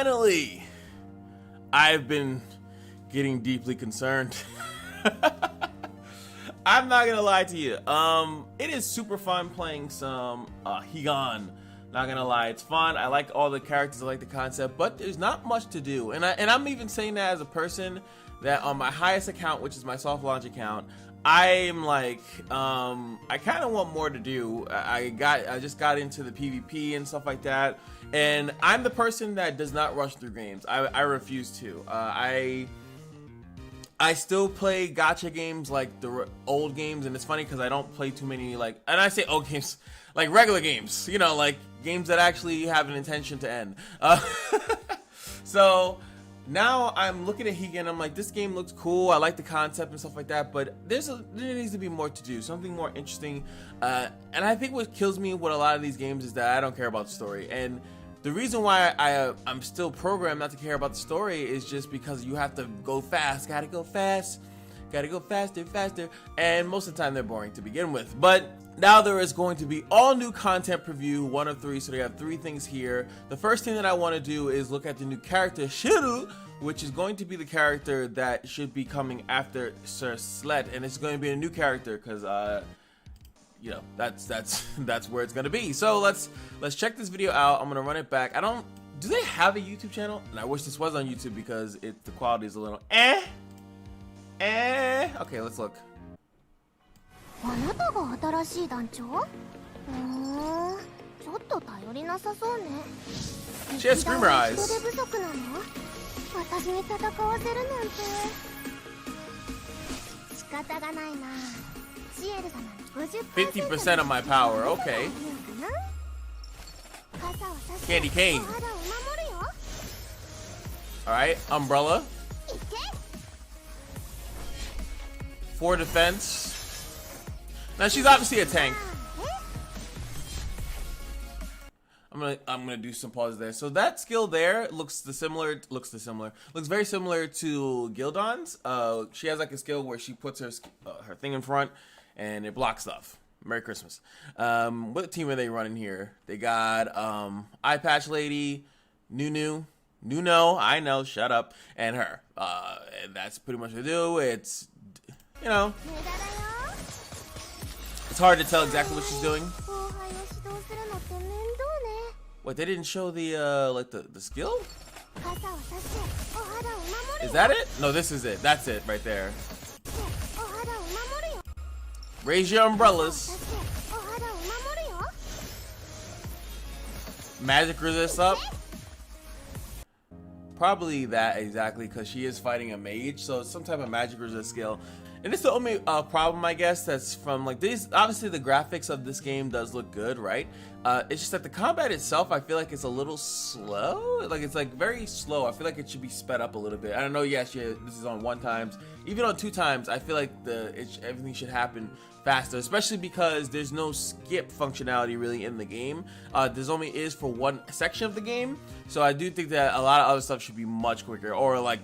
finally, I've been getting deeply concerned. I'm not gonna lie to you. It is super fun playing some Higan. Not gonna lie, it's fun. I like all the characters, I like the concept, but there's not much to do. And I'm even saying that as a person that on my highest account, which is my soft launch account, I'm like, I kind of want more to do. I just got into the PvP and stuff like that, and I'm the person that does not rush through games. I refuse to. I still play gacha games like the old games, and it's funny because I don't play too many, like, and I say old games, like regular games, you know, like games that actually have an intention to end. So now I'm looking at Higan, I'm like, this game looks cool, I like the concept and stuff like that, but there needs to be more to do, something more interesting. And I think what kills me with a lot of these games is that I don't care about the story. And the reason why I'm still programmed not to care about the story is just because you have to go fast, gotta go fast, gotta go faster, and most of the time they're boring to begin with. But now there is going to be all new content preview, 1 of 3, so they have 3 things here. The first thing that I want to do is look at the new character, Shiru, which is going to be the character that should be coming after Sir Sled, and it's going to be a new character because, you know, that's where it's gonna be. So let's check this video out. I'm gonna run it back. Do they have a YouTube channel? And I wish this was on YouTube because the quality is a little okay, let's look. She has screamer eyes. 50% of my power, okay. Candy cane. Alright, umbrella. 4 defense. Now she's obviously a tank. I'm gonna do some pauses there. So that skill there looks very similar to Gildon's. She has like a skill where she puts her thing in front and it blocks stuff. Merry Christmas. What team are they running here? They got Eye Patch Lady, Nuno, I know, shut up, and her. And that's pretty much what they do. It's, you know, it's hard to tell exactly what she's doing. What, they didn't show the like the skill? Is that it? No, this is it. That's it right there. Raise your umbrellas. Magic resist up. Probably that exactly, because she is fighting a mage, so it's some type of magic resist skill. And it's the only problem, I guess, that's from like this. Obviously, the graphics of this game does look good, right? It's just that the combat itself, I feel like it's a little slow. Like, it's like very slow. I feel like it should be sped up a little bit. I don't know. Yes, this is on 1 times, even on 2 times. I feel like everything should happen faster, especially because there's no skip functionality really in the game. There's only is for 1 section of the game. So I do think that a lot of other stuff should be much quicker, or like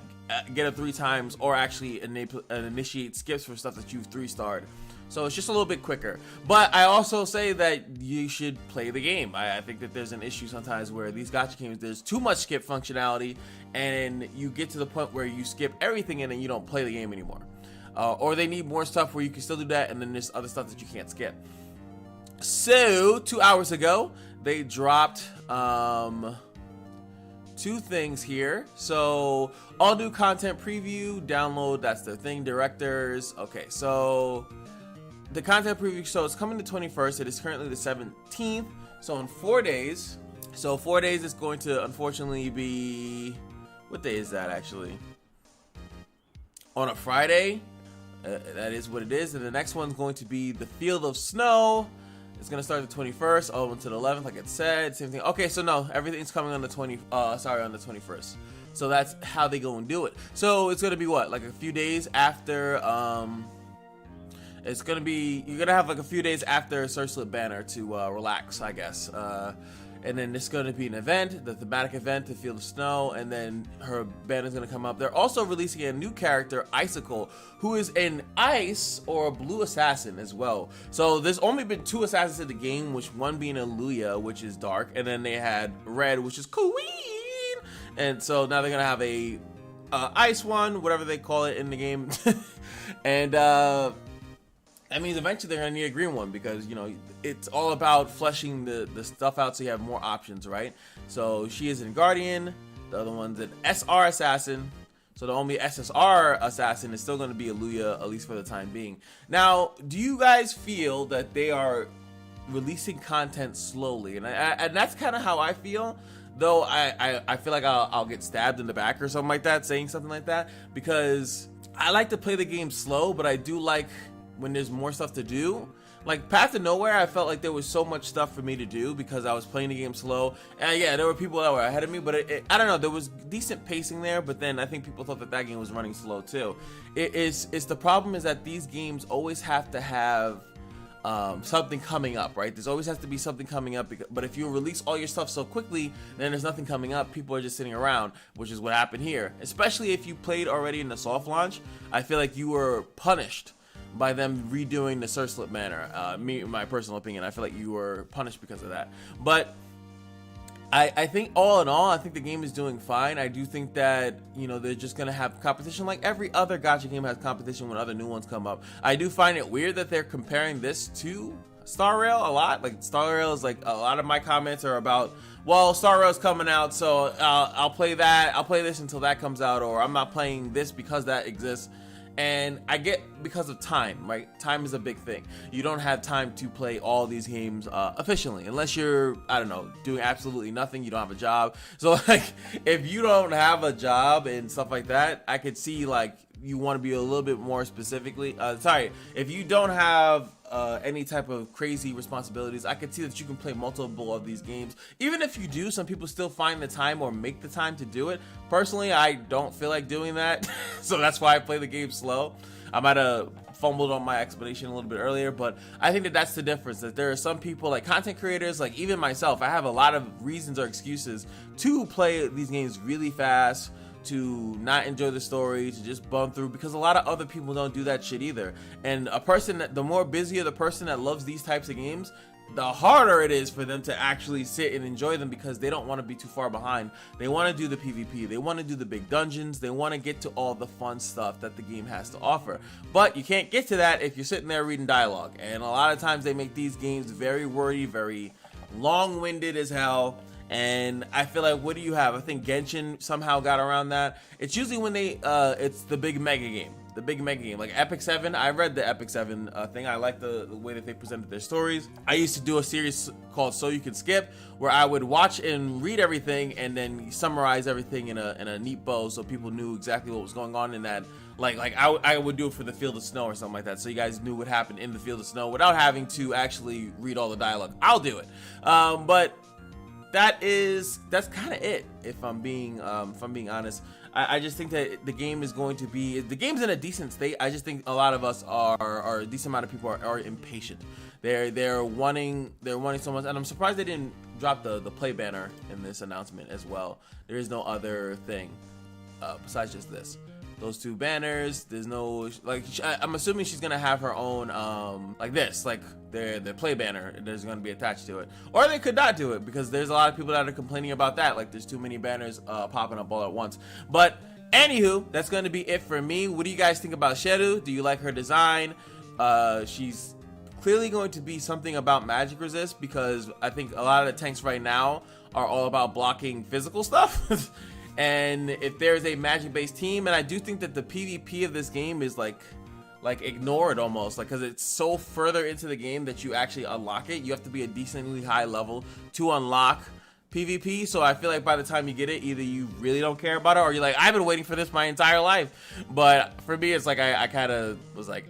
get it 3 times, or actually initiate skips for stuff that you've 3-starred. So it's just a little bit quicker. But I also say that you should play the game. I think that there's an issue sometimes where these gacha games, there's too much skip functionality, and you get to the point where you skip everything and then you don't play the game anymore. Or they need more stuff where you can still do that, and then there's other stuff that you can't skip. So 2 hours ago, they dropped 2 things here. So all new content preview, download, that's the thing, directors. Okay, so the content preview, so it's coming the 21st. It is currently the 17th. So in 4 days, so 4 days is going to unfortunately be, what day is that actually? On a Friday. That is what it is. And the next one's going to be the Field of Snow. It's gonna start the 21st, all until the 11th, like it said. Same thing. Okay, so no, everything's coming on the on the 21st. So that's how they go and do it. So it's gonna be what, like a few days after. It's gonna be, you're gonna have like a few days after Surslip Banner to relax, I guess. And then it's going to be an event, the thematic event, the Field of Snow, and then her banner is going to come up. They're also releasing a new character, Icicle, who is an ice or a blue assassin as well. So there's only been 2 assassins in the game, which one being Aluya, which is dark, and then they had red, which is Queen, And so now they're gonna have a ice one, whatever they call it in the game. And that means eventually they're gonna need a green one, because you know it's all about fleshing the stuff out so you have more options, right? So she is in Guardian, the other one's an SR Assassin. So the only SSR assassin is still going to be Aluya, at least for the time being. Now, do you guys feel that they are releasing content slowly? And that's kind of how I feel. Though I feel like I'll get stabbed in the back or something like that, saying something like that. Because I like to play the game slow, but I do like when there's more stuff to do. Like Path to Nowhere, I felt like there was so much stuff for me to do because I was playing the game slow. And yeah, there were people that were ahead of me, but I don't know, there was decent pacing there. But then I think people thought that game was running slow too. It's the problem is that these games always have to have something coming up, right? There's always has to be something coming up. But if you release all your stuff so quickly, then there's nothing coming up. People are just sitting around, which is what happened here. Especially if you played already in the soft launch, I feel like you were punished by them redoing the Surslip manner. In my personal opinion, I feel like you were punished because of that. But I think all in all, I think the game is doing fine. I do think that, you know, they're just gonna have competition like every other gacha game has competition when other new ones come up. I do find it weird that they're comparing this to Star Rail a lot. Like Star Rail is like, a lot of my comments are about, well, Star Rail's coming out, so I'll play that. I'll play this until that comes out, or I'm not playing this because that exists. And I get because of time, right? Time is a big thing. You don't have time to play all these games efficiently unless you're, I don't know, doing absolutely nothing. You don't have a job. So like, if you don't have a job and stuff like that, I could see like you want to be a little bit more specifically. If you don't have any type of crazy responsibilities, I could see that you can play multiple of these games. Even if you do, some people still find the time or make the time to do it. Personally, I don't feel like doing that. So that's why I play the game slow. I might have fumbled on my explanation a little bit earlier, but I think that that's the difference. That there are some people, like content creators, like even myself, I have a lot of reasons or excuses to play these games really fast, to not enjoy the story, to just bum through, because a lot of other people don't do that shit either. And a person that, the more busier the person that loves these types of games, the harder it is for them to actually sit and enjoy them, because they don't want to be too far behind. They want to do the PvP, they want to do the big dungeons, they want to get to all the fun stuff that the game has to offer. But you can't get to that if you're sitting there reading dialogue. And a lot of times they make these games very wordy, very long-winded as hell. And I feel like, what do you have? I think Genshin somehow got around that. It's usually when they, it's the big mega game. The big mega game. Like Epic 7, I read the Epic 7 thing. I like the way that they presented their stories. I used to do a series called So You Can Skip, where I would watch and read everything and then summarize everything in a neat bow so people knew exactly what was going on in that. Like I would do it for the Field of Snow or something like that, so you guys knew what happened in the Field of Snow without having to actually read all the dialogue. I'll do it. But that's kind of it, if I'm being honest. I just think that the game is going to be, the game's in a decent state. I just think a lot of us are a decent amount of people are impatient. They're wanting so much, and I'm surprised they didn't drop the play banner in this announcement as well. There is no other thing besides just this. Those two banners, there's no, like, I'm assuming she's gonna have her own, like this, like their play banner, there's gonna be attached to it. Or they could not do it, because there's a lot of people that are complaining about that, like there's too many banners popping up all at once. But anywho, that's gonna be it for me. What do you guys think about Sheru? Do you like her design? She's clearly going to be something about magic resist, because I think a lot of the tanks right now are all about blocking physical stuff. And if there's a magic-based team, and I do think that the PvP of this game is like ignored almost, like, because it's so further into the game that you actually unlock it. You have to be a decently high level to unlock PvP. So I feel like by the time you get it, either you really don't care about it, or you're like, I've been waiting for this my entire life. But for me, it's like I kind of was like,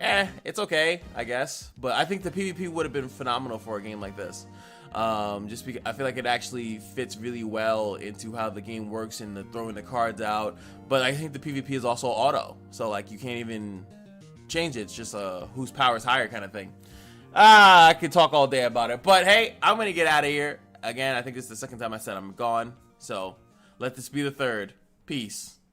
it's okay, I guess. But I think the PvP would have been phenomenal for a game like this. Just because I feel like it actually fits really well into how the game works and the throwing the cards out. But I think the PvP is also auto, so like you can't even change it. It's just a whose power is higher kind of thing. I could talk all day about it, but hey, I'm gonna get out of here. Again, I think this is the second time I said I'm gone, so let this be the third. Peace.